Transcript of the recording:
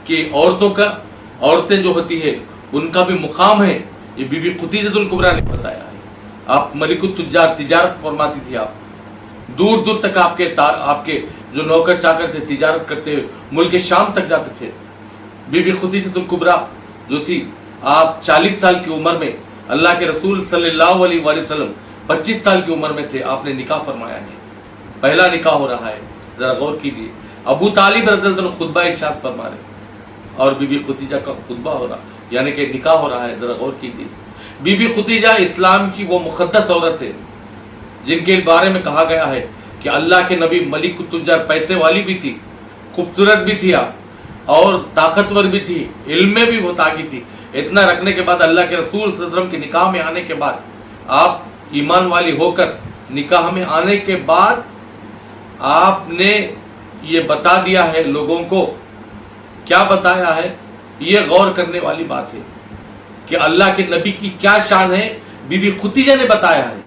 کہ عورتیں جو ہوتی ہے ان کا بھی مقام ہے، یہ بی بی خدیجۃ الکبریٰ نے بتایا ہے۔ آپ ملک التجار، تجارت فرماتی تھی، آپ دور دور تک آپ کے جو نوکر چاکر تھے تجارت کرتے ہوئے ملک شام تک جاتے تھے۔ بی بی خدیجۃ الکبریٰ جو تھی، آپ 40 سال کی عمر میں اللہ کے رسول صلی اللہ علیہ وآلہ وسلم 25 سال کی عمر میں تھے، آپ نے نکاح فرمایا ہے، پہلا نکاح ہو رہا ہے، ذرا غور کیجیے۔ ابو طالب رضی اللہ عنہ خطبہ ارشاد فرما رہے اور بی بی خدیجہ کا خطبہ ہو رہا، یعنی کہ نکاح ہو رہا ہے، ذرا غور کیجیے۔ بی بی خدیجہ اسلام کی وہ مقدس عورت ہے جن کے بارے میں کہا گیا ہے کہ اللہ کے نبی ملک التجار، پیسے والی بھی تھی، خوبصورت بھی تھی آپ، اور طاقتور بھی تھی، علم میں بھی وہ طاقت تھی۔ اتنا رکھنے کے بعد اللہ کے رسول صلی اللہ علیہ وسلم کے نکاح میں آنے کے بعد، آپ ایمان والی ہو کر نکاح میں آنے کے بعد آپ نے یہ بتا دیا ہے لوگوں کو، کیا بتایا ہے؟ یہ غور کرنے والی بات ہے کہ اللہ کے نبی کی کیا شان ہے، بی بی خدیجہ نے بتایا ہے۔